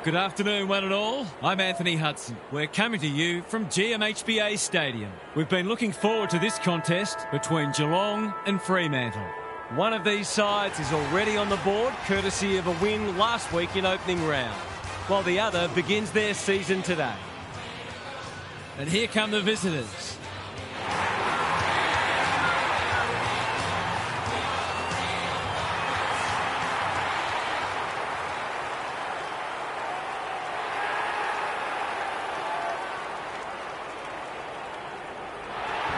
Good afternoon, one and all. I'm Anthony Hudson. We're coming to you from GMHBA Stadium. We've been looking forward to this contest between Geelong and Fremantle. One of these sides is already on the board, courtesy of a win last week in opening round, while the other begins their season today. And here come the visitors.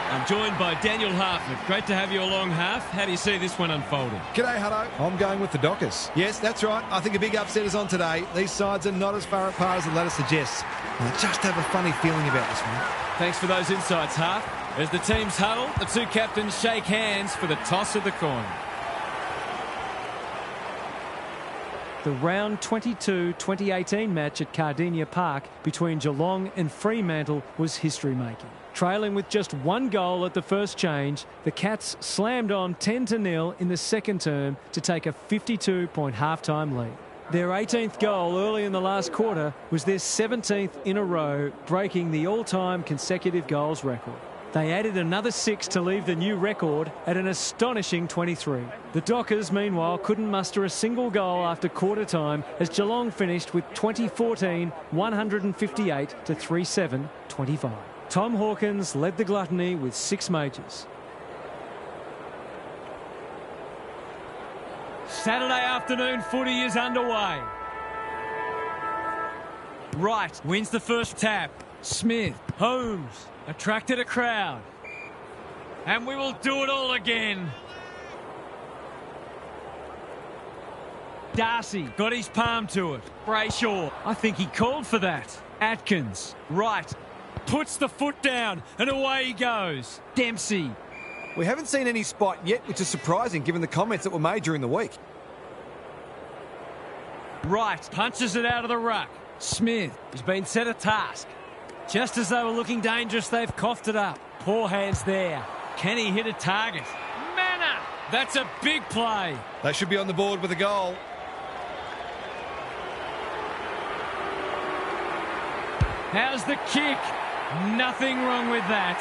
I'm joined by Daniel Harford. Great to have you along, Harf. How do you see this one unfolding? G'day, Hutto. I'm going with the Dockers. Yes, that's right. I think a big upset is on today. These sides are not as far apart as the ladder suggests. I just have a funny feeling about this one. Thanks for those insights, Harf. As the teams huddle, the two captains shake hands for the toss of the coin. The round 22 2018 match at Cardinia Park between Geelong and Fremantle was history-making. Trailing with just one goal at the first change, the Cats slammed on 10-0 in the second term to take a 52-point halftime lead. Their 18th goal early in the last quarter was their 17th in a row, breaking the all-time consecutive goals record. They added another 6 to leave the new record at an astonishing 23. The Dockers, meanwhile, couldn't muster a single goal after quarter time as Geelong finished with 2014 158 to 3-7-25. Tom Hawkins led the gluttony with 6 majors. Saturday afternoon footy is underway. Wright wins the first tap. Smith, Holmes, attracted a crowd. And we will do it all again. Darcy got his palm to it. Brayshaw, I think he called for that. Atkins, Wright, puts the foot down and away he goes. Dempsey. We haven't seen any spite yet, which is surprising given the comments that were made during the week. Wright punches it out of the ruck. Smith has been set a task. Just as they were looking dangerous, they've coughed it up. Poor hands there. Can he hit a target? Manor! That's a big play. They should be on the board with a goal. How's the kick? Nothing wrong with that.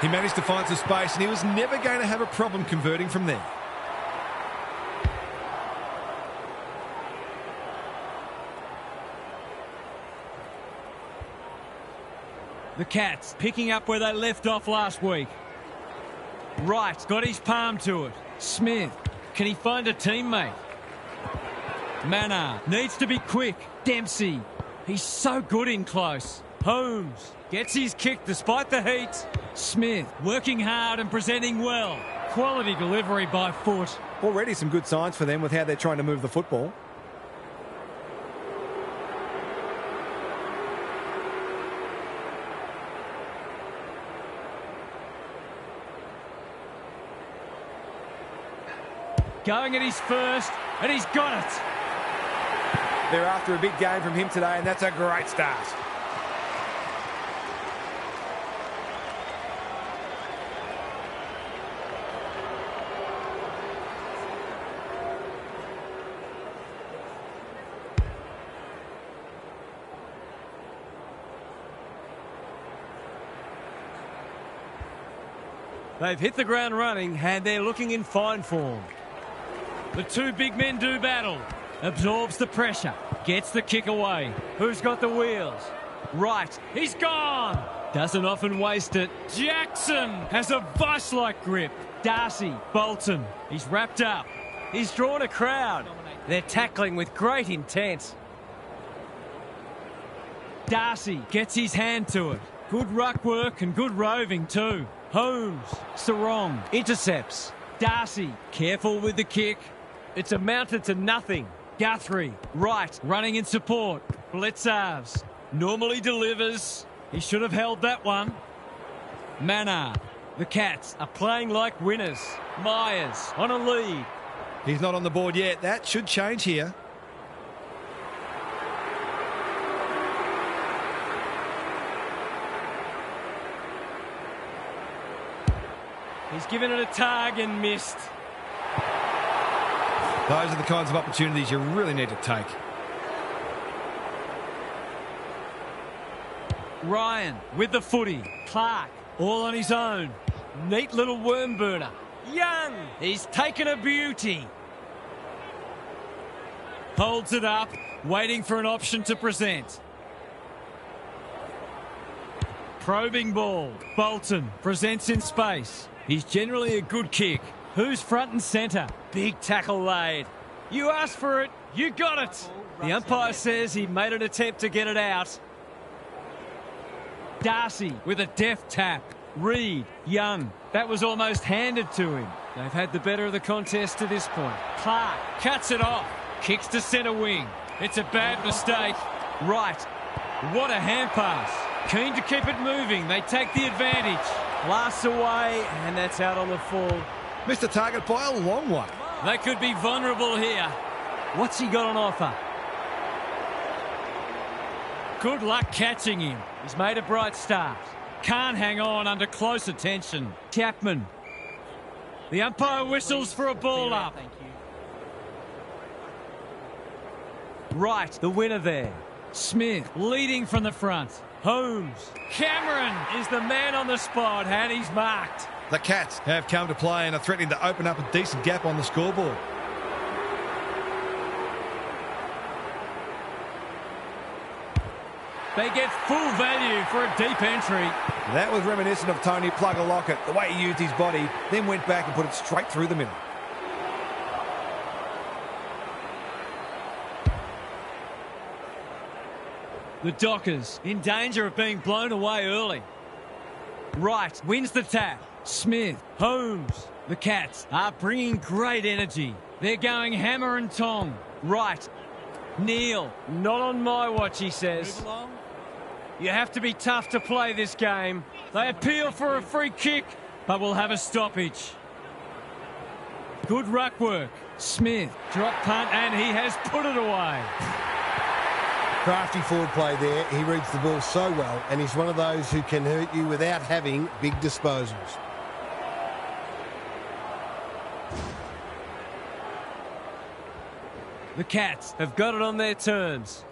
He managed to find some space and he was never going to have a problem converting from there. The Cats picking up where they left off last week. Wright got his palm to it. Smith, can he find a teammate? Manor needs to be quick. Dempsey, he's so good in close. Holmes gets his kick despite the heat. Smith working hard and presenting well. Quality delivery by foot. Already some good signs for them with how they're trying to move the football. Going at his first, and he's got it. They're after a big game from him today, and that's a great start. They've hit the ground running, and they're looking in fine form. The two big men do battle. Absorbs the pressure. Gets the kick away. Who's got the wheels? Right. He's gone. Doesn't often waste it. Jackson has a vice-like grip. Darcy. Bolton. He's wrapped up. He's drawn a crowd. They're tackling with great intent. Darcy gets his hand to it. Good ruck work and good roving too. Holmes. Sarong. Intercepts. Darcy. Careful with the kick. It's amounted to nothing. Guthrie, Wright, running in support. Bledsoes, normally delivers. He should have held that one. Manor, the Cats are playing like winners. Myers on a lead. He's not on the board yet. That should change here. He's given it a tug and missed. Those are the kinds of opportunities you really need to take. Ryan with the footy. Clark all on his own. Neat little worm burner. Young, he's taken a beauty. Holds it up, waiting for an option to present. Probing ball. Bolton presents in space. He's generally a good kick. Who's front and centre? Big tackle laid. You asked for it, you got it. The umpire says he made an attempt to get it out. Darcy with a deft tap. Reed, Young. That was almost handed to him. They've had the better of the contest to this point. Clark cuts it off. Kicks to centre wing. It's a bad mistake. Right. What a hand pass. Keen to keep it moving. They take the advantage. Blasts away, and that's out on the full. Missed the target by a long way. They could be vulnerable here. What's he got on offer? Good luck catching him. He's made a bright start. Can't hang on under close attention. Chapman. The umpire whistles for a ball up. Right, the winner there. Smith leading from the front. Holmes. Cameron is the man on the spot, and he's marked. The Cats have come to play and are threatening to open up a decent gap on the scoreboard. They get full value for a deep entry. That was reminiscent of Tony Plugger-Lockett, the way he used his body, then went back and put it straight through the middle. The Dockers in danger of being blown away early. Wright wins the tap. Smith, Holmes. The Cats are bringing great energy. They're going hammer and tong. Wright. Neil. Not on my watch, he says. You have to be tough to play this game. They appeal for a free kick, but will have a stoppage. Good ruck work. Smith. Drop punt, and he has put it away. Crafty forward play there. He reads the ball so well, and he's one of those who can hurt you without having big disposals. The Cats have got it on their terms.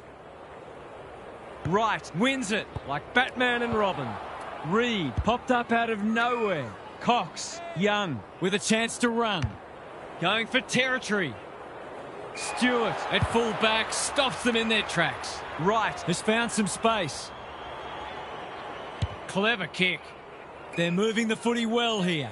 Wright wins it like Batman and Robin. Reed popped up out of nowhere. Cox, Young with a chance to run. Going for territory. Stewart at full back stops them in their tracks. Wright has found some space. Clever kick. They're moving the footy well here.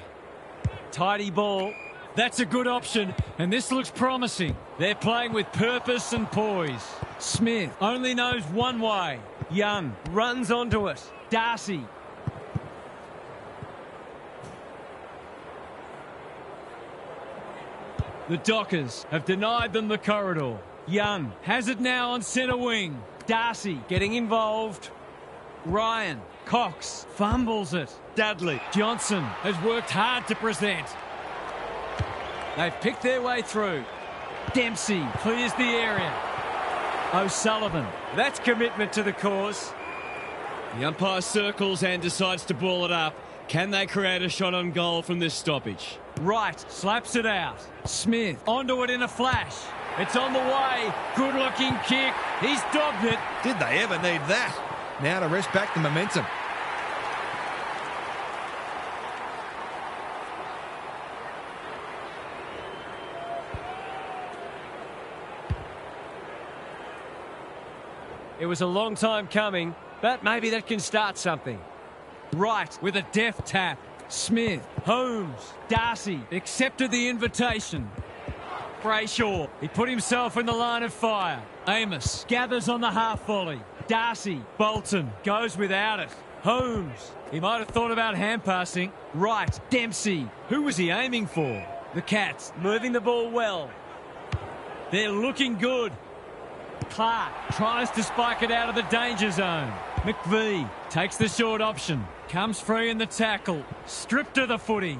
Tidy ball. That's a good option, and this looks promising. They're playing with purpose and poise. Smith only knows one way. Young runs onto it. Darcy. The Dockers have denied them the corridor. Young has it now on centre wing. Darcy getting involved. Ryan. Cox fumbles it. Dudley. Johnson has worked hard to present. They've picked their way through. Dempsey clears the area. O'Sullivan. That's commitment to the cause. The umpire circles and decides to ball it up. Can they create a shot on goal from this stoppage? Wright slaps it out. Smith onto it in a flash. It's on the way. Good looking kick. He's dobbed it. Did they ever need that? Now to rest back the momentum. It was a long time coming, but maybe that can start something. Wright with a deft tap. Smith, Holmes, Darcy accepted the invitation. Brayshaw, he put himself in the line of fire. Amos gathers on the half volley. Darcy, Bolton goes without it. Holmes, he might have thought about hand passing. Wright, Dempsey, who was he aiming for? The Cats moving the ball well. They're looking good. Clark tries to spike it out of the danger zone. McVie takes the short option. Comes free in the tackle. Stripped of the footy.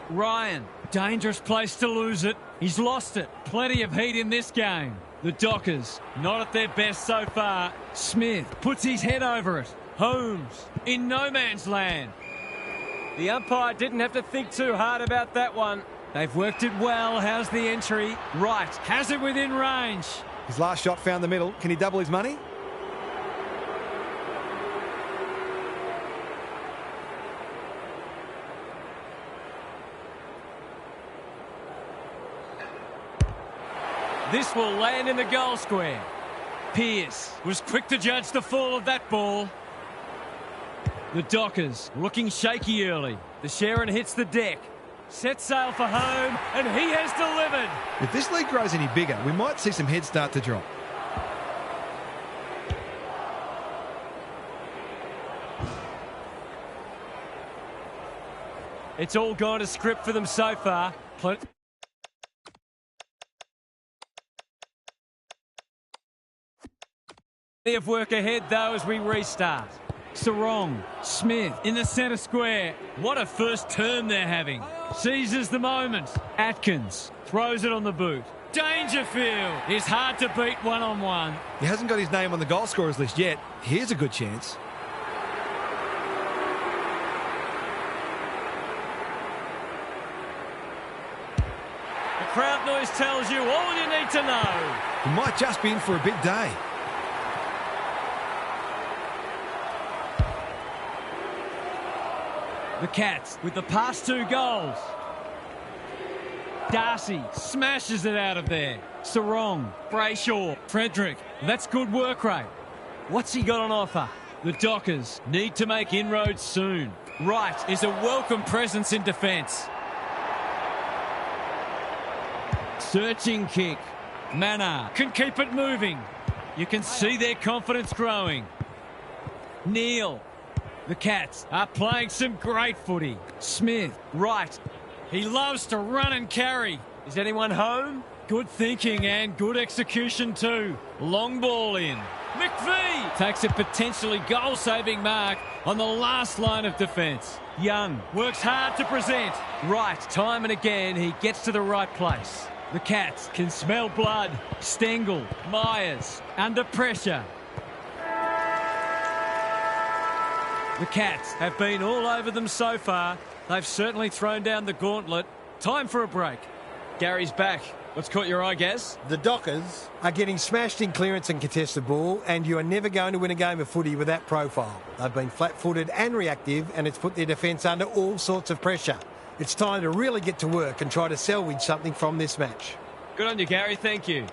Ryan, dangerous place to lose it. He's lost it. Plenty of heat in this game. The Dockers, not at their best so far. Smith puts his head over it. Holmes, in no man's land. The umpire didn't have to think too hard about that one. They've worked it well. How's the entry? Wright has it within range. His last shot found the middle. Can he double his money? This will land in the goal square. Pearce was quick to judge the fall of that ball. The Dockers looking shaky early. The Sharon hits the deck. Set sail for home, and he has delivered. If this league grows any bigger, we might see some heads start to drop. It's all gone to script for them so far. Plenty of work ahead, though, as we restart. Sarong, Smith in the centre square. What a first turn they're having. Seizes the moment. Atkins throws it on the boot. Dangerfield is hard to beat one-on-one. He hasn't got his name on the goal scorers list yet. Here's a good chance. The crowd noise tells you all you need to know. He might just be in for a big day. The Cats with the past 2 goals. Darcy smashes it out of there. Sarong, Brayshaw, Frederick. That's good work rate. What's he got on offer? The Dockers need to make inroads soon. Wright is a welcome presence in defence. Searching kick. Mannar can keep it moving. You can see their confidence growing. Neal. The Cats are playing some great footy. Smith, Wright. He loves to run and carry. Is anyone home? Good thinking and good execution too. Long ball in. McVie takes a potentially goal-saving mark on the last line of defence. Young works hard to present. Right, time and again he gets to the right place. The Cats can smell blood. Stengel, Myers, under pressure. The Cats have been all over them so far. They've certainly thrown down the gauntlet. Time for a break. Gary's back. What's caught your eye, Gaz? The Dockers are getting smashed in clearance and contested ball, and you are never going to win a game of footy with that profile. They've been flat-footed and reactive, and it's put their defence under all sorts of pressure. It's time to really get to work and try to salvage something from this match. Good on you, Gary. Thank you.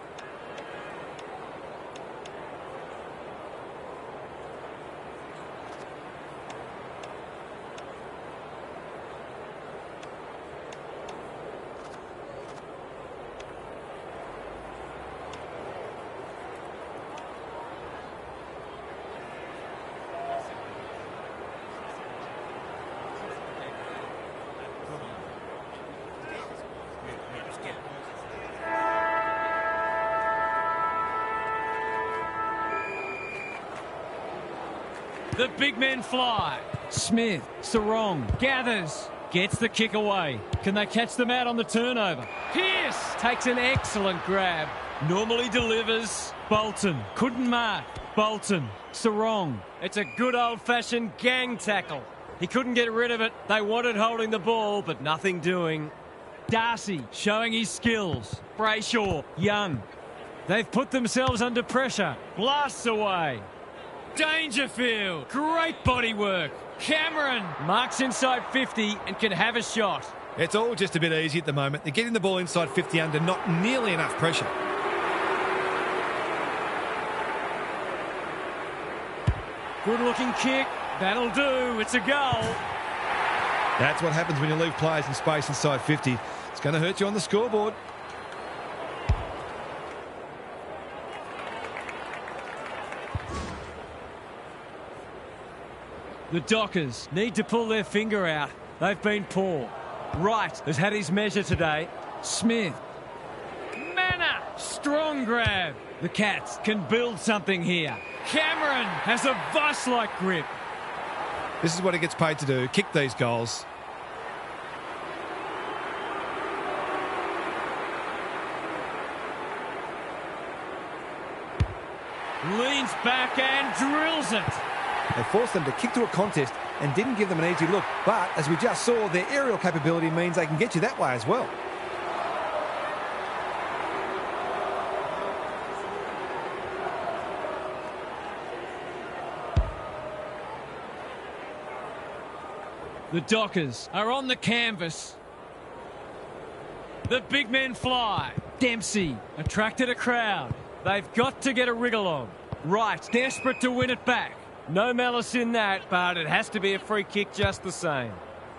The big men fly. Smith, Sarong, gathers, gets the kick away. Can they catch them out on the turnover? Pearce takes an excellent grab. Normally delivers. Bolton couldn't mark. Bolton, Sarong. It's a good old-fashioned gang tackle. He couldn't get rid of it. They wanted holding the ball, but nothing doing. Darcy showing his skills. Brayshaw, Young. They've put themselves under pressure. Blasts away. Dangerfield, great body work. Cameron marks inside 50 and can have a shot. It's all just a bit easy at the moment. They're getting the ball inside 50 under not nearly enough pressure. Good looking kick. That'll do. It's a goal. That's what happens when you leave players in space inside 50. It's going to hurt you on the scoreboard. The Dockers need to pull their finger out. They've been poor. Wright has had his measure today. Smith. Mannar. Strong grab. The Cats can build something here. Cameron has a vice-like grip. This is what he gets paid to do. Kick these goals. Leans back and drills it. They forced them to kick to a contest and didn't give them an easy look. But, as we just saw, their aerial capability means they can get you that way as well. The Dockers are on the canvas. The big men fly. Dempsey attracted a crowd. They've got to get a wriggle on. Right, desperate to win it back. No malice in that, but it has to be a free kick just the same.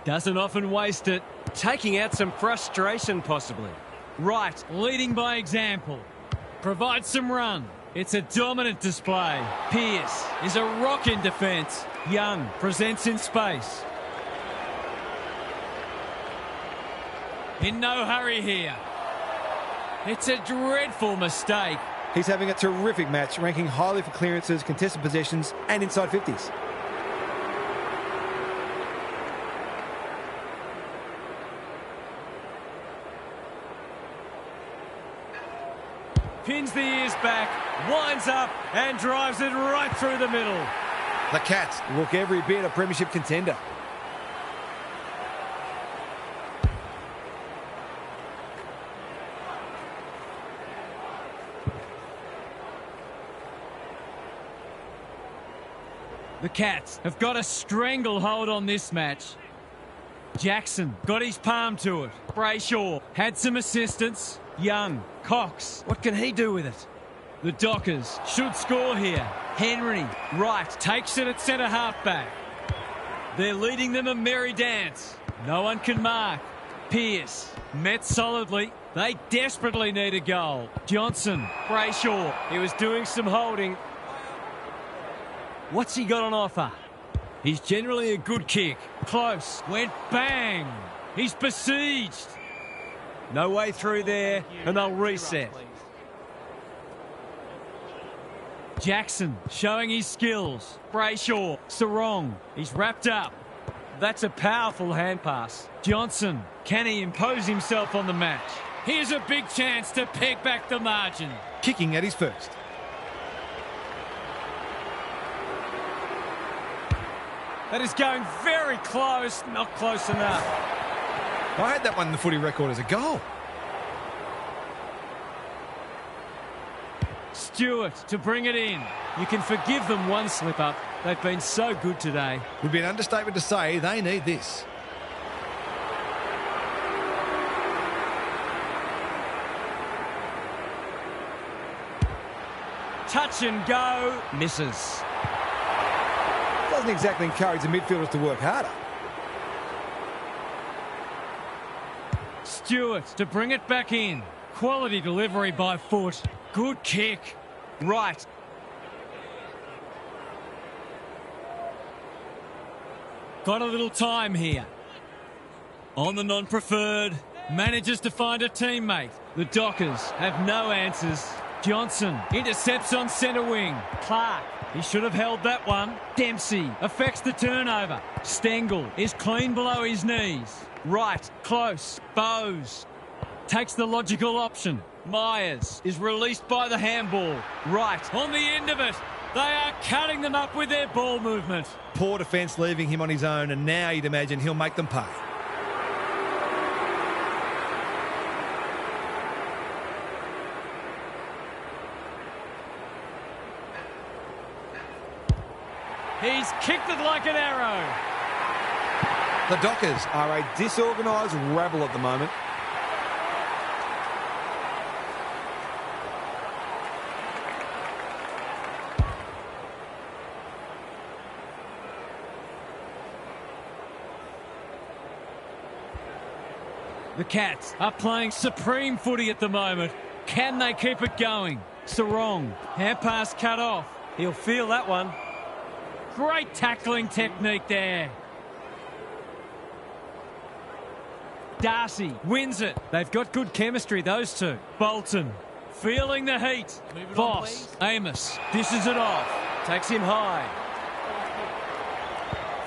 Doesn't often waste it. Taking out some frustration, possibly. Right, leading by example. Provides some run. It's a dominant display. Pearce is a rock in defence. Young presents in space. In no hurry here. It's a dreadful mistake. He's having a terrific match, ranking highly for clearances, contested possessions and inside 50s. Pins the ears back, winds up and drives it right through the middle. The Cats look every bit a premiership contender. The Cats have got a stranglehold on this match. Jackson got his palm to it. Brayshaw had some assistance. Young, Cox, what can he do with it? The Dockers should score here. Henry, right, takes it at centre halfback. They're leading them a merry dance. No one can mark. Pearce met solidly. They desperately need a goal. Johnson, Brayshaw, he was doing some holding. What's he got on offer? He's generally a good kick. Close. Went bang. He's besieged. No way through there, and they'll reset. Jackson showing his skills. Brayshaw, Sarong. He's wrapped up. That's a powerful hand pass. Johnson, can he impose himself on the match? Here's a big chance to peg back the margin. Kicking at his first. That is going very close, not close enough. I had that one in the footy record as a goal. Stewart to bring it in. You can forgive them one slip-up. They've been so good today. Would be an understatement to say they need this. Touch and go. Misses. Doesn't exactly encourage the midfielders to work harder. Stewart to bring it back in. Quality delivery by foot. Good kick. Right. Got a little time here. On the non-preferred. Manages to find a teammate. The Dockers have no answers. Johnson intercepts on centre wing. Clark. He should have held that one. Dempsey affects the turnover. Stengel is clean below his knees. Right, close. Bowes takes the logical option. Myers is released by the handball. Right, on the end of it. They are cutting them up with their ball movement. Poor defence leaving him on his own, and now you'd imagine he'll make them pay. He's kicked it like an arrow. The Dockers are a disorganised rabble at the moment. The Cats are playing supreme footy at the moment. Can they keep it going? Sarong, hand pass cut off. He'll feel that one. Great tackling technique there. Darcy wins it. They've got good chemistry, those two. Bolton feeling the heat. Voss, Amos dishes it off. Takes him high.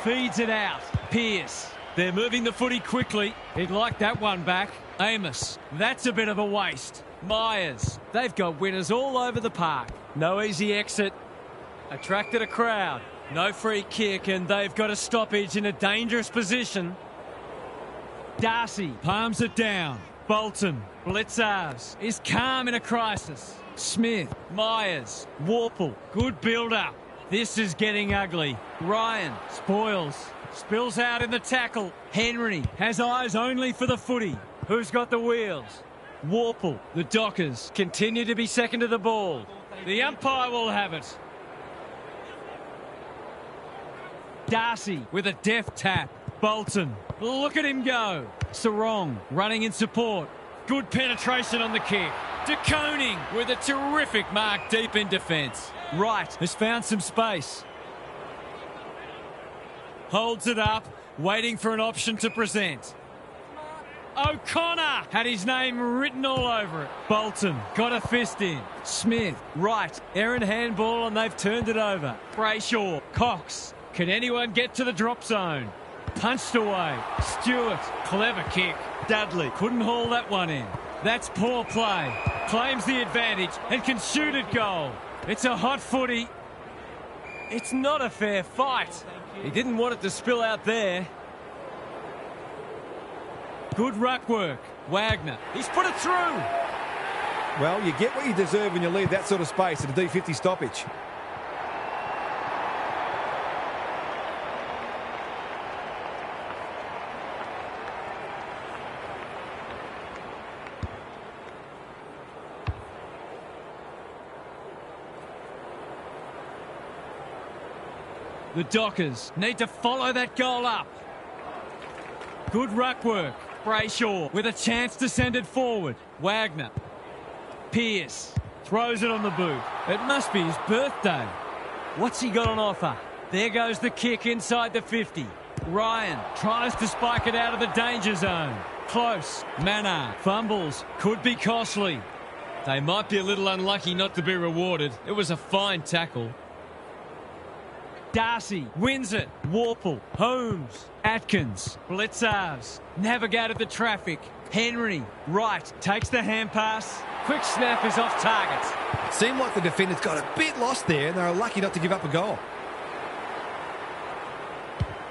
Feeds it out. Pearce. They're moving the footy quickly. He'd like that one back. Amos. That's a bit of a waste. Myers. They've got winners all over the park. No easy exit. Attracted a crowd. No free kick, and they've got a stoppage in a dangerous position. Darcy palms it down. Bolton, Blitzars, is calm in a crisis. Smith, Myers, Warple, good build-up. This is getting ugly. Ryan spoils, spills out in the tackle. Henry has eyes only for the footy. Who's got the wheels? Warple. The Dockers continue to be second to the ball. The umpire will have it. Darcy with a deft tap. Bolton. Look at him go. Sarong running in support. Good penetration on the kick. De Koning with a terrific mark deep in defence. Wright has found some space. Holds it up, waiting for an option to present. O'Connor had his name written all over it. Bolton got a fist in. Smith, Wright, errant handball and they've turned it over. Brayshaw, Cox. Can anyone get to the drop zone? Punched away. Stewart, clever kick. Dudley couldn't haul that one in. That's poor play. Claims the advantage and can shoot at goal. It's a hot footy. It's not a fair fight. He didn't want it to spill out there. Good ruck work. Wagner. He's put it through. Well, you get what you deserve when you leave that sort of space at a D50 stoppage. The Dockers need to follow that goal up. Good ruck work. Brayshaw with a chance to send it forward. Wagner. Pearce throws it on the boot. It must be his birthday. What's he got on offer? There goes the kick inside the 50. Ryan tries to spike it out of the danger zone. Close. Mannar fumbles. Could be costly. They might be a little unlucky not to be rewarded. It was a fine tackle. Darcy wins it. Warple, Holmes, Atkins, Blitzarves navigated the traffic. Henry, Wright takes the hand pass. Quick snap is off target. It seemed like the defenders got a bit lost there and they were lucky not to give up a goal.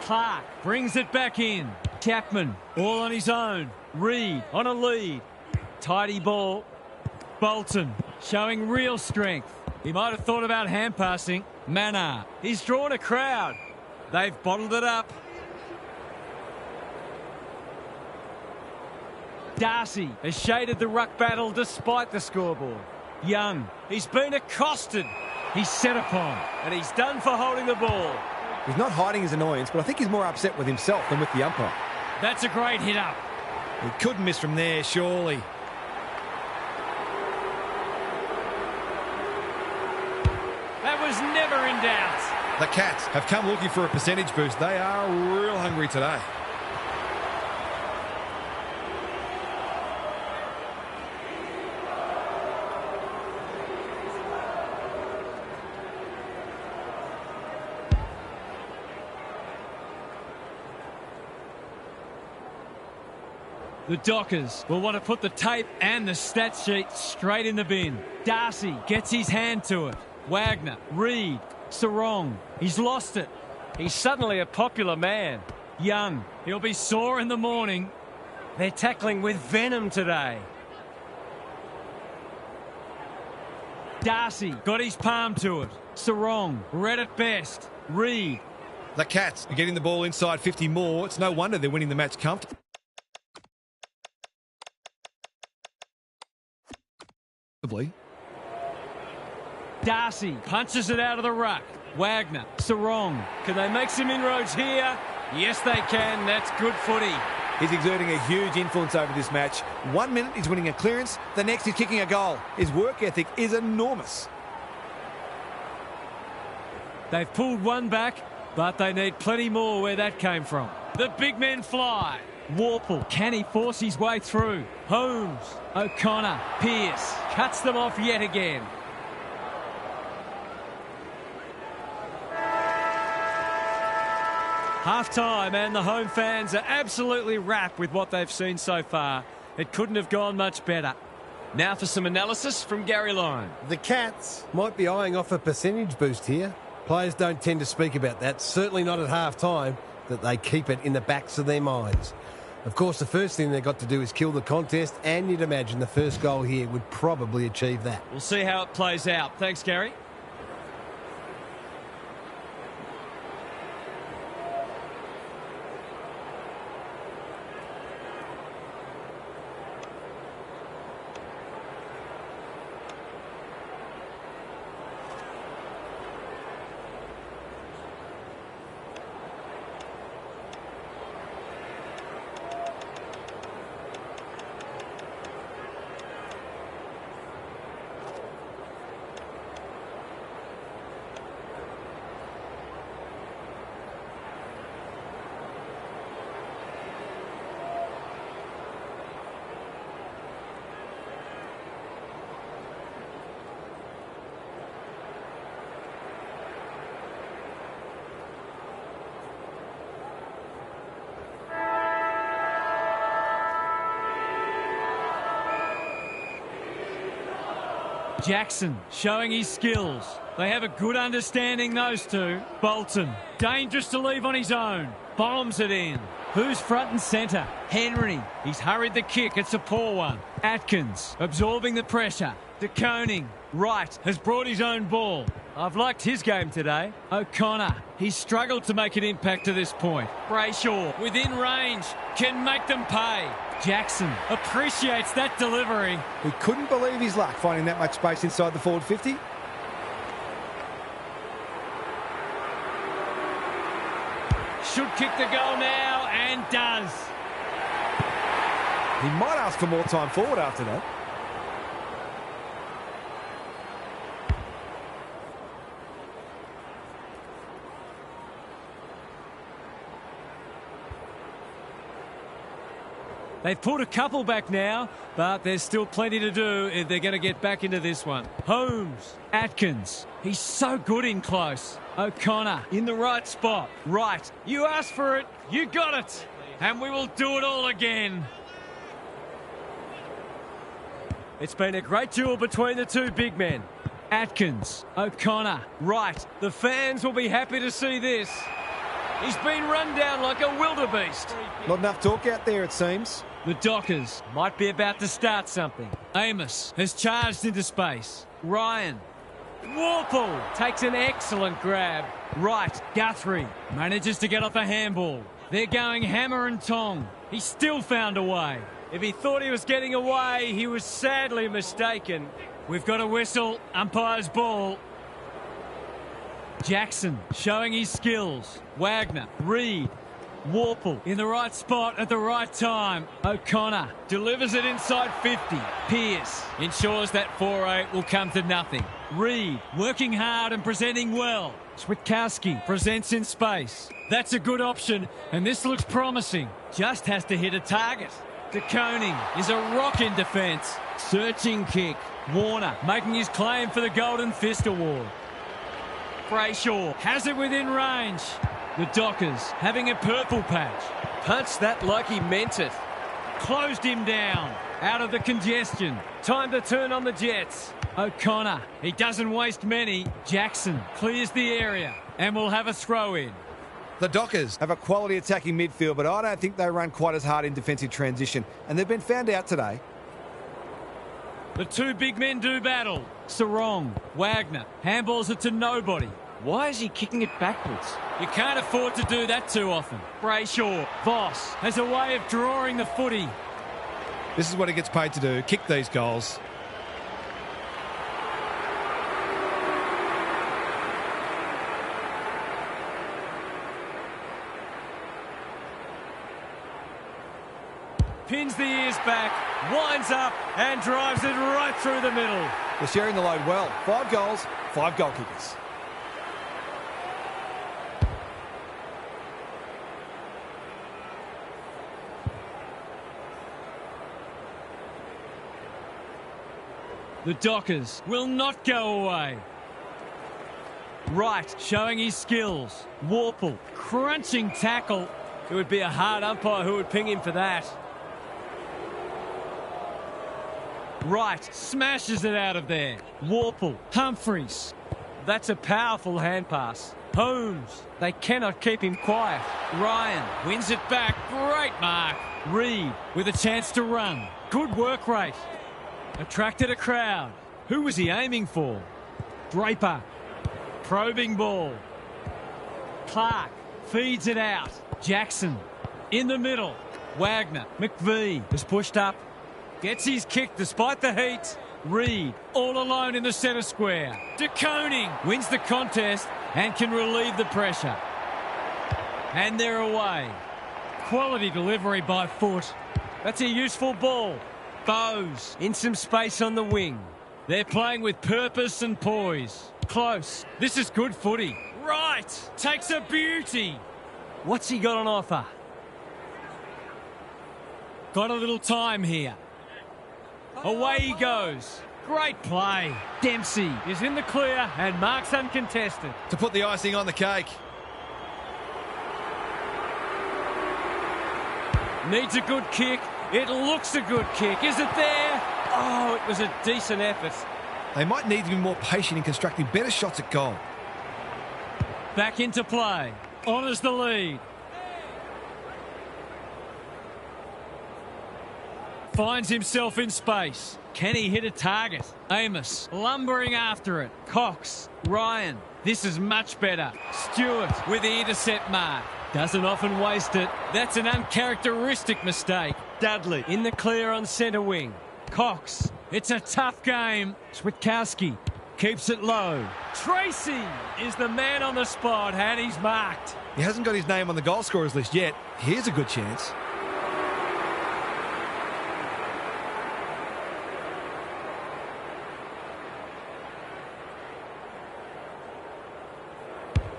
Clark brings it back in. Chapman all on his own. Reed on a lead. Tidy ball. Bolton showing real strength. He might have thought about hand passing. Mannar, he's drawn a crowd. They've bottled it up. Darcy has shaded the ruck battle despite the scoreboard. Young, he's been accosted. He's set upon, and he's done for holding the ball. He's not hiding his annoyance, but I think he's more upset with himself than with the umpire. That's a great hit up. He couldn't miss from there, surely. That was never in doubt. The Cats have come looking for a percentage boost. They are real hungry today. The Dockers will want to put the tape and the stat sheet straight in the bin. Darcy gets his hand to it. Wagner, Reed, Sarong. He's lost it. He's suddenly a popular man. Young, he'll be sore in the morning. They're tackling with venom today. Darcy got his palm to it. Sarong read it best. Reed. The Cats are getting the ball inside 50 more. It's no wonder they're winning the match comfortably. Darcy punches it out of the ruck. Wagner, Sarong. Can they make some inroads here? Yes, they can. That's good footy. He's exerting a huge influence over this match. 1 minute he's winning a clearance, the next he's kicking a goal. His work ethic is enormous. They've pulled one back, but they need plenty more where that came from. The big men fly. Warple, can he force his way through? Holmes, O'Connor, Pearce, cuts them off yet again. Half-time and the home fans are absolutely wrapped with what they've seen so far. It couldn't have gone much better. Now for some analysis from Gary Lyon. The Cats might be eyeing off a percentage boost here. Players don't tend to speak about that, certainly not at half-time, that they keep it in the backs of their minds. Of course, the first thing they've got to do is kill the contest, and you'd imagine the first goal here would probably achieve that. We'll see how it plays out. Thanks, Gary. Jackson showing his skills. They have a good understanding, those two. Bolton, dangerous to leave on his own. Bombs it in. Who's front and centre? Henry. He's hurried the kick. It's a poor one. Atkins absorbing the pressure. De Koning. Wright has brought his own ball. I've liked his game today. O'Connor. He's struggled to make an impact to this point. Brayshaw within range. Can make them pay. Jackson appreciates that delivery. He couldn't believe his luck finding that much space inside the forward 50. Should kick the goal now, and does. He might ask for more time forward after that. They've put a couple back now, but there's still plenty to do if they're going to get back into this one. Holmes, Atkins, he's so good in close. O'Connor in the right spot. Right, you asked for it, you got it, and we will do it all again. It's been a great duel between the two big men. Atkins, O'Connor, right. The fans will be happy to see this. He's been run down like a wildebeest. Not enough talk out there, it seems. The Dockers might be about to start something. Amos has charged into space. Ryan. Warple takes an excellent grab. Right, Guthrie manages to get off a handball. They're going hammer and tong. He still found a way. If he thought he was getting away, he was sadly mistaken. We've got a whistle, umpire's ball. Jackson showing his skills. Wagner, Reed, Warple in the right spot at the right time. O'Connor delivers it inside 50. Pearce ensures that 4-8 will come to nothing. Reed working hard and presenting well. Switkowski presents in space. That's a good option, and this looks promising. Just has to hit a target. De Koning is a rock in defence. Searching kick. Warner making his claim for the Golden Fist Award. Brayshaw has it within range. The Dockers having a purple patch. Punched that like he meant it. Closed him down. Out of the congestion. Time to turn on the Jets. O'Connor, he doesn't waste many. Jackson clears the area and will have a throw in. The Dockers Have a quality attacking midfield, but I don't think they run quite as hard in defensive transition, and they've been found out today. The two big men do battle. Sarong, Wagner, handballs it to nobody. Why is he kicking it backwards? You can't afford to do that too often. Brayshaw, Voss has a way of drawing the footy. This is what he gets paid to do, kick these goals. Pins the ears back, winds up and drives it right through the middle. They're sharing the load well. 5 goals, 5 goal kickers. The Dockers will not go away. Wright showing his skills. Warple, crunching tackle. It would be a hard umpire who would ping him for that. Wright smashes it out of there. Warple, Humphreys. That's a powerful hand pass. Holmes, they cannot keep him quiet. Ryan wins it back. Great mark. Reed with a chance to run. Good work rate. Attracted a crowd. Who was he aiming for? Draper. Probing ball. Clark feeds it out. Jackson in the middle. Wagner. McVie is pushed up. Gets his kick despite the heat. Reed all alone in the centre square. De Koning wins the contest and can relieve the pressure. And they're away. Quality delivery by foot. That's a useful ball. Bowes in some space on the wing. They're playing with purpose and poise. Close. This is good footy. Right. Takes a beauty. What's he got on offer? Got a little time here. Away he goes. Great play. Dempsey is in the clear and marks uncontested. To put the icing on the cake. Needs a good kick. It looks a good kick. Is it there? Oh, it was a decent effort. They might need to be more patient in constructing better shots at goal. Back into play. Honours the lead. Finds himself in space. Can he hit a target? Amos lumbering after it. Cox. Ryan. This is much better. Stewart with the intercept mark. Doesn't often waste it. That's an uncharacteristic mistake. Dudley in the clear on centre wing. Cox. It's a tough game. Switkowski keeps it low. Tracy is the man on the spot and he's marked. He hasn't got his name on the goal scorers list yet. Here's a good chance.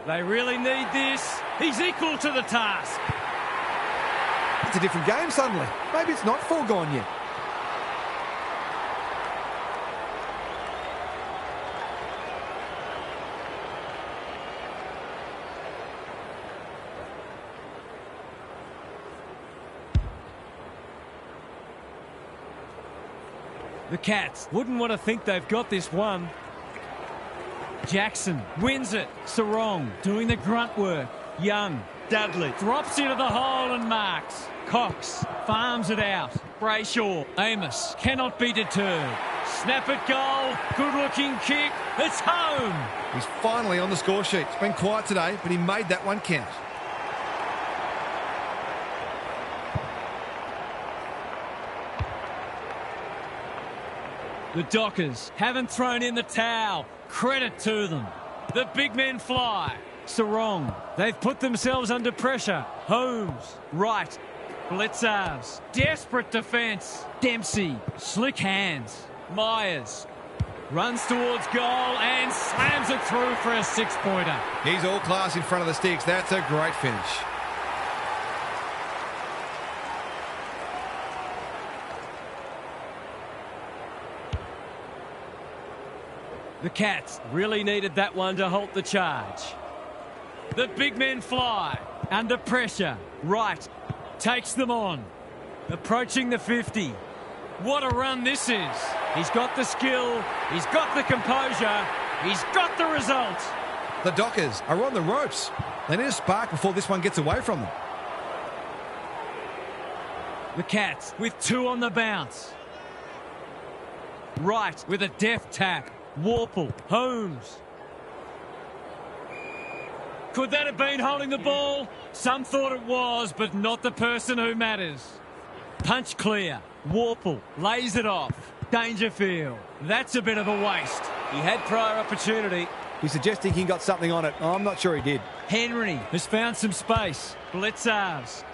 They really need this. He's equal to the task. It's a different game suddenly. Maybe it's not foregone yet. The Cats wouldn't want to think they've got this one. Jackson wins it. Sarong doing the grunt work. Young. Dudley drops into the hole and marks. Cox farms it out. Brayshaw. Amos cannot be deterred. Snap at goal. Good looking kick. It's home. He's finally on the score sheet. It's been quiet today, but he made that one count. The Dockers haven't thrown in the towel. Credit to them. The big men fly. Sarong. They've put themselves under pressure. Holmes. Right. Blitzars. Desperate defence. Dempsey. Slick hands. Myers. Runs towards goal and slams it through for a 6-pointer. He's all class in front of the sticks. That's a great finish. The Cats really needed that one to halt the charge. The big men fly. Under pressure. Right. Takes them on. Approaching the 50. What a run this is. He's got the skill. He's got the composure. He's got the result. The Dockers are on the ropes. They need a spark before this one gets away from them. The Cats with 2 on the bounce. Right with a deft tap. Warple, Holmes. Could that have been holding the ball? Some thought it was, but not the person who matters. Punch clear. Warple lays it off. Dangerfield. That's a bit of a waste. He had prior opportunity. He's suggesting he got something on it. I'm not sure he did. Henry has found some space. Blitzars.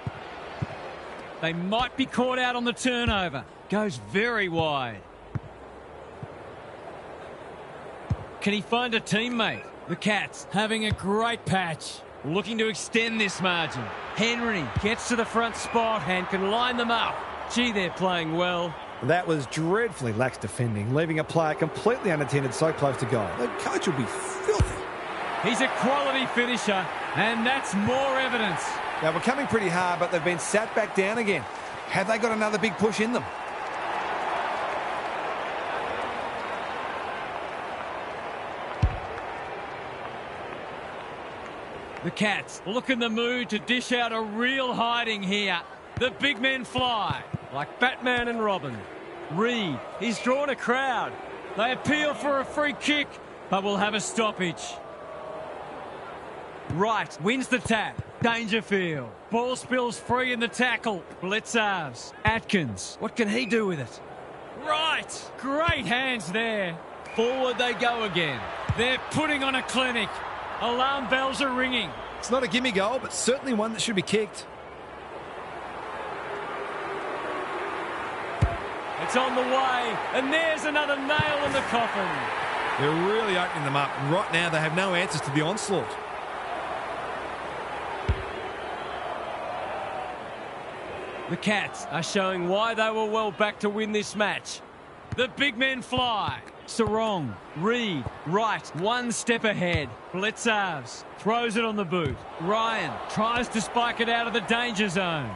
They might be caught out on the turnover. Goes very wide. Can he find a teammate? The Cats having a great patch. Looking to extend this margin. Henry gets to the front spot and can line them up. Gee, they're playing well. That was dreadfully lax defending, leaving a player completely unattended so close to goal. The coach will be filthy. He's a quality finisher, and that's more evidence. They were coming pretty hard, but they've been sat back down again. Have they got another big push in them? The Cats look in the mood to dish out a real hiding here. The big men fly like Batman and Robin. Reed, he's drawn a crowd. They appeal for a free kick, but will have a stoppage. Wright wins the tap. Dangerfield. Ball spills free in the tackle. Blitzars. Atkins. What can he do with it? Right. Great hands there. Forward they go again. They're putting on a clinic. Alarm bells are ringing. It's not a gimme goal, but certainly one that should be kicked. It's on the way, and there's another nail in the coffin. They're really opening them up. Right now, they have no answers to the onslaught. The Cats are showing why they were well back to win this match. The big men fly. Sarong, Reed, Wright, one step ahead. Blitzars throws it on the boot. Ryan tries to spike it out of the danger zone.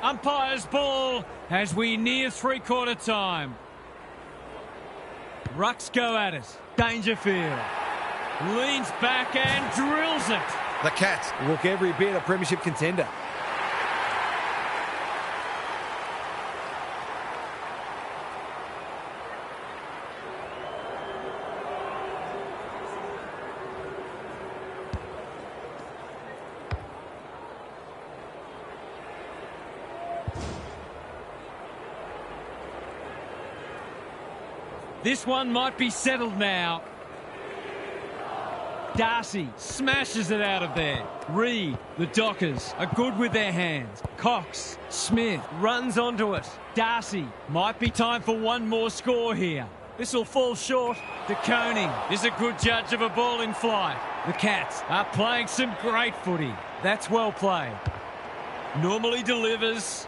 Umpire's ball as we near three-quarter time. Rucks go at it. Dangerfield leans back and drills it. The Cats look every bit a premiership contender. This one might be settled now. Darcy smashes it out of there. Reed, the Dockers, are good with their hands. Cox, Smith runs onto it. Darcy, might be time for one more score here. This will fall short. De Koning is a good judge of a ball in flight. The Cats are playing some great footy. That's well played. Normally delivers.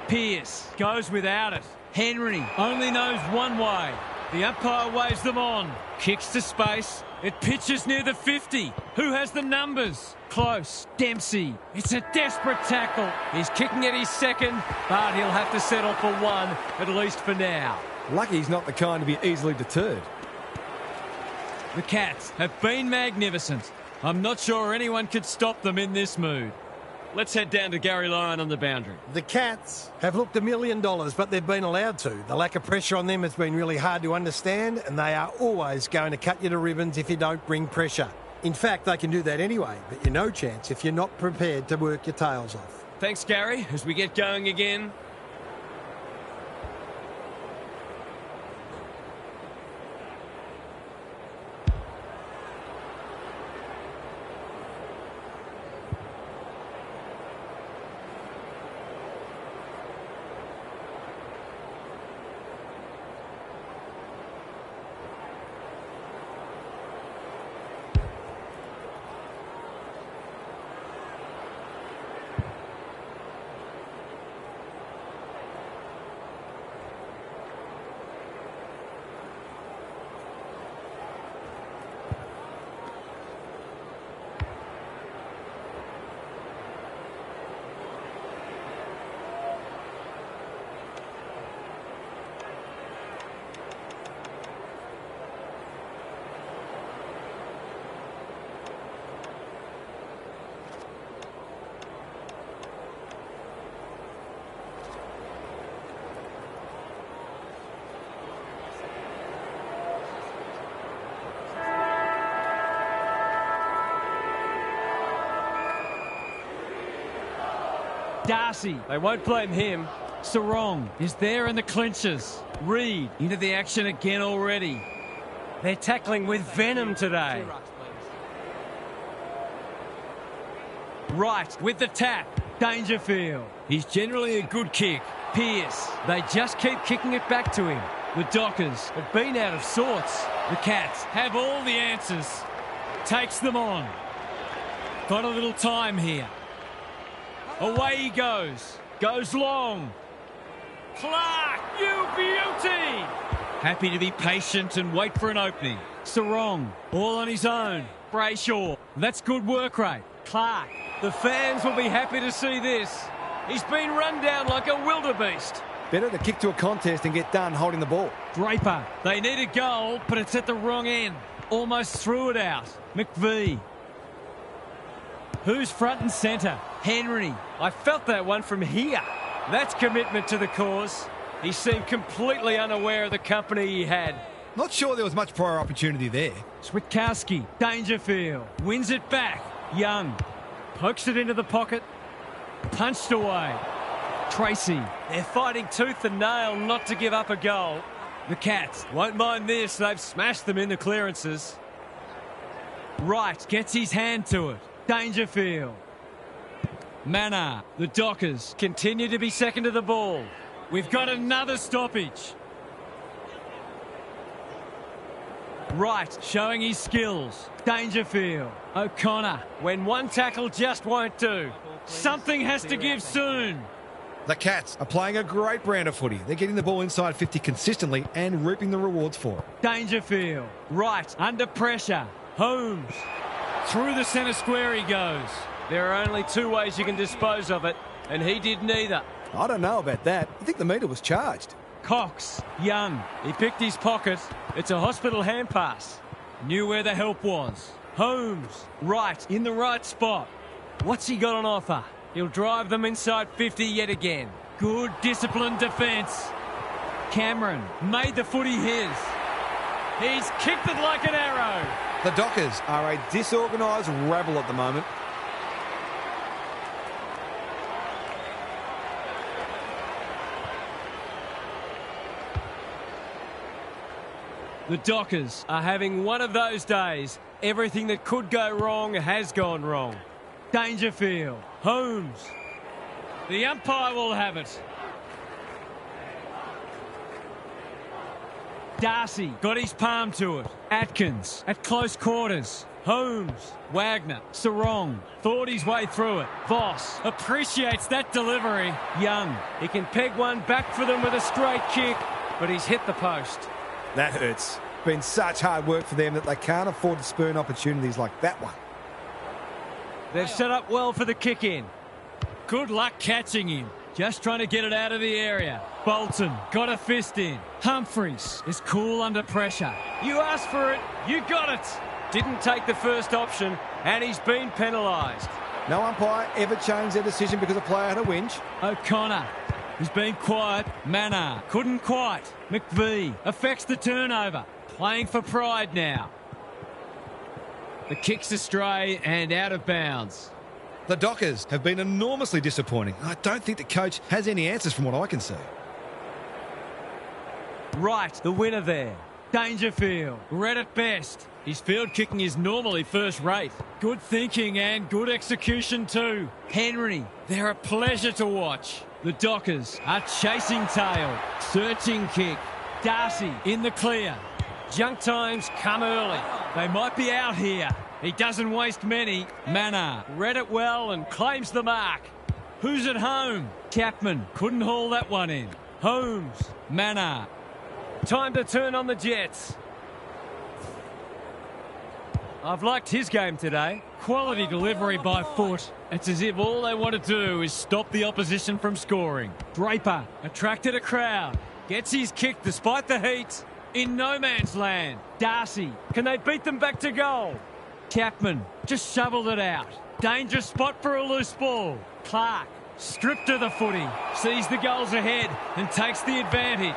Pearce goes without it. Henry only knows one way. The umpire waves them on. Kicks to space. It pitches near the 50. Who has the numbers? Close. Dempsey. It's a desperate tackle. He's kicking at his second, but he'll have to settle for one, at least for now. Lucky he's not the kind to be easily deterred. The Cats have been magnificent. I'm not sure anyone could stop them in this mood. Let's head down to Gary Lyon on the boundary. The Cats have looked $1 million, but they've been allowed to. The lack of pressure on them has been really hard to understand, and they are always going to cut you to ribbons if you don't bring pressure. In fact, they can do that anyway, but you're no chance if you're not prepared to work your tails off. Thanks, Gary. As we get going again. Darcy, they won't blame him. Sarong is there in the clinches. Reed into the action again already. They're tackling with venom today. Right with the tap. Dangerfield. He's generally a good kick. Pearce. They just keep kicking it back to him. The Dockers have been out of sorts. The Cats have all the answers. Takes them on. Got a little time here. Away he goes. Goes long. Clark, you beauty! Happy to be patient and wait for an opening. Sarong, all on his own. Brayshaw, that's good work rate. Clark, the fans will be happy to see this. He's been run down like a wildebeest. Better to kick to a contest and get done holding the ball. Draper, they need a goal, but it's at the wrong end. Almost threw it out. McVee. Who's front and centre? Henry. I felt that one from here. That's commitment to the cause. He seemed completely unaware of the company he had. Not sure there was much prior opportunity there. Switkowski. Dangerfield. Wins it back. Young. Pokes it into the pocket. Punched away. Tracy. They're fighting tooth and nail not to give up a goal. The Cats won't mind this. They've smashed them in the clearances. Wright gets his hand to it. Dangerfield. Manor. The Dockers continue to be second to the ball. We've got another stoppage. Wright showing his skills. Dangerfield. O'Connor. When one tackle just won't do. Something has to give soon. The Cats are playing a great brand of footy. They're getting the ball inside 50 consistently and reaping the rewards for it. Dangerfield. Wright under pressure. Holmes. Through the centre square he goes. There are only two ways you can dispose of it, and he did neither. I don't know about that. I think the meter was charged. Cox, Young. He picked his pocket. It's a hospital hand pass. Knew where the help was. Holmes, right, in the right spot. What's he got on offer? He'll drive them inside 50 yet again. Good disciplined defence. Cameron made the footy his. He's kicked it like an arrow. The Dockers are a disorganised rabble at the moment. The Dockers are having one of those days. Everything that could go wrong has gone wrong. Dangerfield, Holmes. The umpire will have it. Darcy got his palm to it. Atkins at close quarters. Holmes, Wagner, Sarong thought his way through it. Voss appreciates that delivery. Young, he can peg one back for them with a straight kick, but he's hit the post. That hurts. Been such hard work for them that they can't afford to spurn opportunities like that one. They've set up well for the kick in. Good luck catching him. Just trying to get it out of the area. Bolton got a fist in. Humphreys is cool under pressure. You asked for it, you got it. Didn't take the first option, and he's been penalised. No umpire ever changed their decision because a player had a whinge. O'Connor, he's been quiet. Mannar couldn't quite. McVee affects the turnover. Playing for pride now. The kick's astray and out of bounds. The Dockers have been enormously disappointing. I don't think the coach has any answers from what I can see. Right, the winner there. Dangerfield, read it best. His field kicking is normally first rate. Good thinking and good execution too. Henry, they're a pleasure to watch. The Dockers are chasing tail. Searching kick. Darcy in the clear. Junk times come early. They might be out here. He doesn't waste many. Mannar read it well and claims the mark. Who's at home? Chapman couldn't haul that one in. Holmes, Mannar. Time to turn on the Jets. I've liked his game today. Quality delivery by foot. It's as if all they want to do is stop the opposition from scoring. Draper attracted a crowd. Gets his kick despite the heat. In no man's land. Darcy, can they beat them back to goal? Chapman just shoveled it out. Dangerous spot for a loose ball. Clark stripped of the footy. Sees the goals ahead and takes the advantage.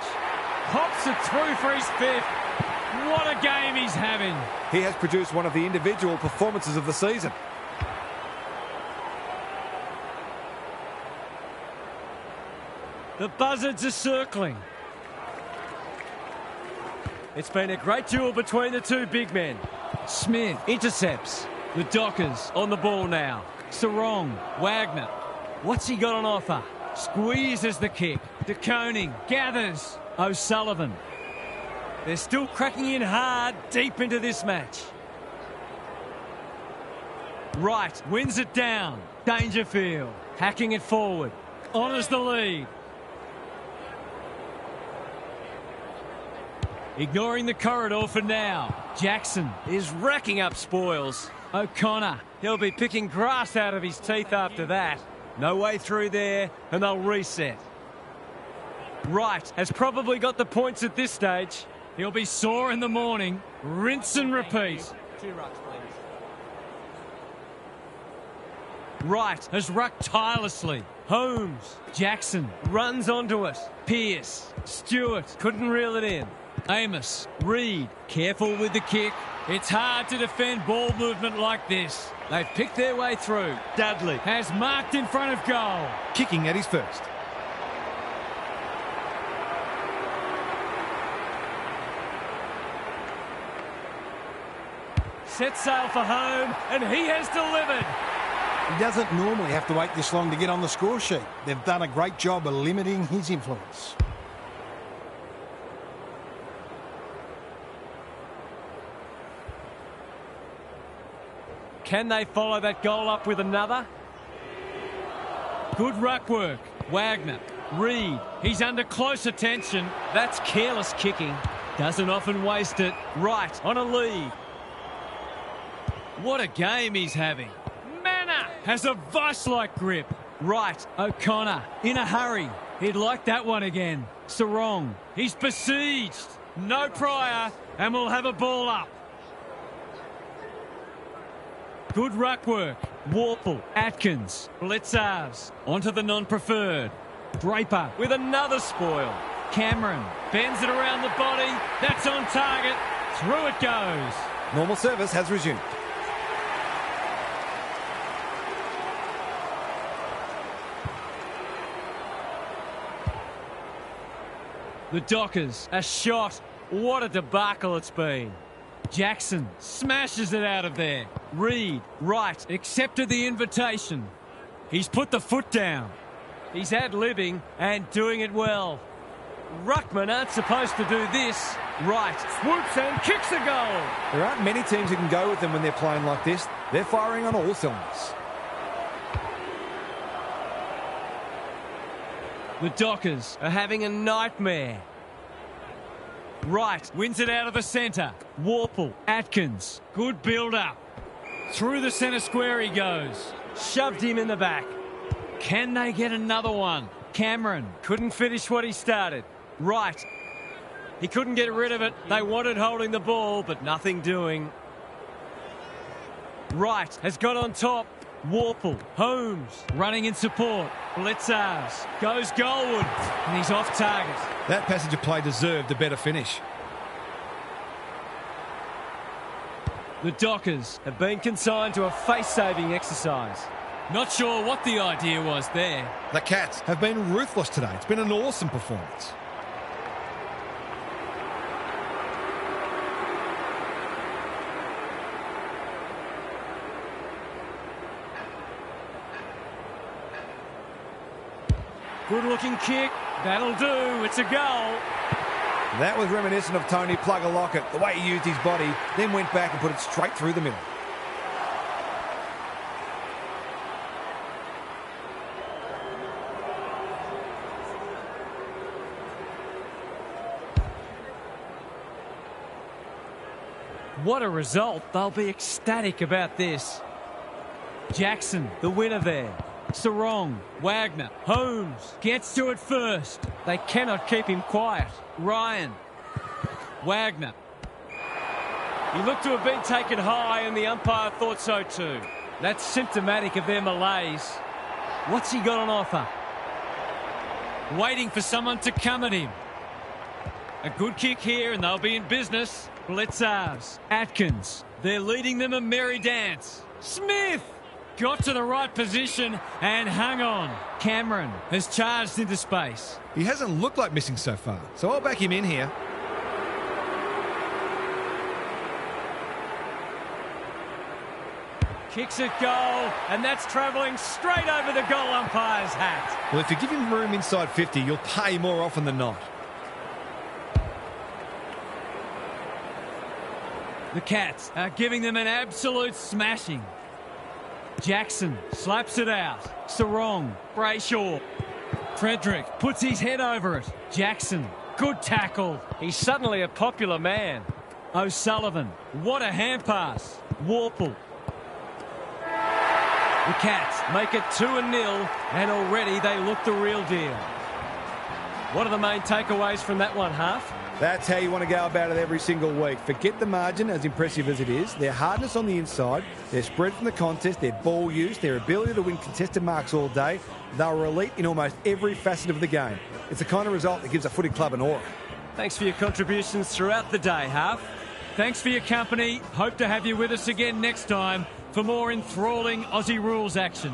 Pops it through for his fifth. What a game he's having. He has produced one of the individual performances of the season. The buzzards are circling. It's been a great duel between the two big men. Smith intercepts. The Dockers on the ball now. Sarong, Wagner. What's he got on offer? Squeezes the kick. De Koning gathers. O'Sullivan. They're still cracking in hard deep into this match. Wright wins it down. Dangerfield hacking it forward. Honours the lead. Ignoring the corridor for now. Jackson is racking up spoils. O'Connor, he'll be picking grass out of his teeth after that. No way through there, and they'll reset. Wright has probably got the points at this stage. He'll be sore in the morning. Rinse and repeat. 2 rucks, please. Wright has rucked tirelessly. Holmes, Jackson runs onto it. Pearce, Stewart couldn't reel it in. Amos, Reed, careful with the kick. It's hard to defend ball movement like this. They've picked their way through. Dudley has marked in front of goal. Kicking at his first. Set sail for home, and he has delivered. He doesn't normally have to wait this long to get on the score sheet. They've done a great job of limiting his influence. Can they follow that goal up with another? Good ruck work. Wagner. Reed. He's under close attention. That's careless kicking. Doesn't often waste it. Wright on a lead. What a game he's having. Mannar has a vice-like grip. Wright. O'Connor in a hurry. He'd like that one again. Sarong. He's besieged. No prior, and we'll have a ball up. Good ruck work. Warple. Atkins. Blitzars. Onto the non-preferred. Draper with another spoil. Cameron bends it around the body. That's on target. Through it goes. Normal service has resumed. The Dockers, a shot. What a debacle it's been. Jackson smashes it out of there. Reed, right, accepted the invitation. He's put the foot down. He's ad-libbing and doing it well. Ruckman aren't supposed to do this. Right, swoops and kicks a goal. There aren't many teams who can go with them when they're playing like this. They're firing on all cylinders. The Dockers are having a nightmare. Right, wins it out of the centre. Warple, Atkins, good build-up. Through the centre square he goes. Shoved him in the back. Can they get another one? Cameron couldn't finish what he started. Right, he couldn't get rid of it. They wanted holding the ball, but nothing doing. Right, has got on top. Warple, Holmes, running in support. Blitzars, goes goalward, and he's off target. That passage of play deserved a better finish. The Dockers have been consigned to a face-saving exercise. Not sure what the idea was there. The Cats have been ruthless today. It's been an awesome performance. Good-looking kick. That'll do. It's a goal. That was reminiscent of Tony Plugger Lockett, the way he used his body, then went back and put it straight through the middle. What a result. They'll be ecstatic about this. Jackson, the winner there. Sarong, Wagner, Holmes gets to it first. They cannot keep him quiet. Ryan, Wagner. He looked to have been taken high and the umpire thought so too. That's symptomatic of their malaise. What's he got on offer? Waiting for someone to come at him. A good kick here and they'll be in business. Blitzars, Atkins. They're leading them a merry dance. Smith got to the right position and hung on. Cameron has charged into space. He hasn't looked like missing so far, so I'll back him in here. Kicks it goal, and that's travelling straight over the goal umpire's hat. Well, if you give him room inside 50, you'll pay more often than not. The Cats are giving them an absolute smashing. Jackson slaps it out. Sarong, Brayshaw. Frederick puts his head over it. Jackson, good tackle. He's suddenly a popular man. O'Sullivan, what a hand pass. Warple. The Cats make it 2-0, and already they look the real deal. What are the main takeaways from that one, Half? That's how you want to go about it every single week. Forget the margin, as impressive as it is. Their hardness on the inside, their spread from the contest, their ball use, their ability to win contested marks all day. They were elite in almost every facet of the game. It's the kind of result that gives a footy club an aura. Thanks for your contributions throughout the day, Half. Thanks for your company. Hope to have you with us again next time for more enthralling Aussie rules action.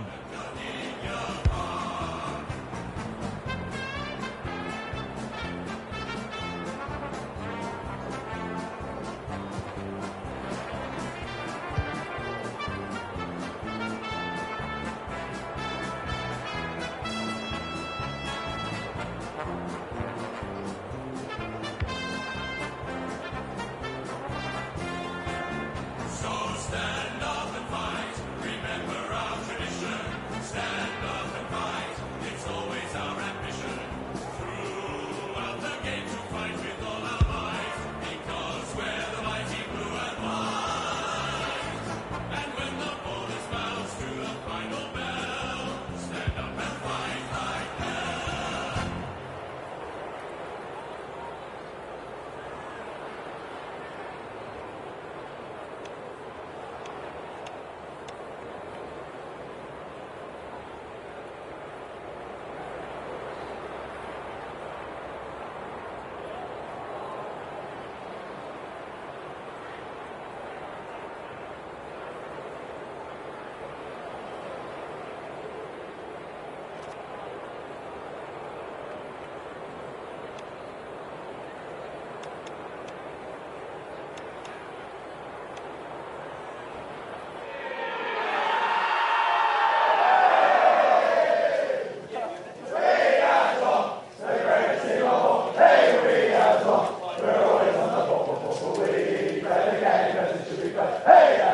hey,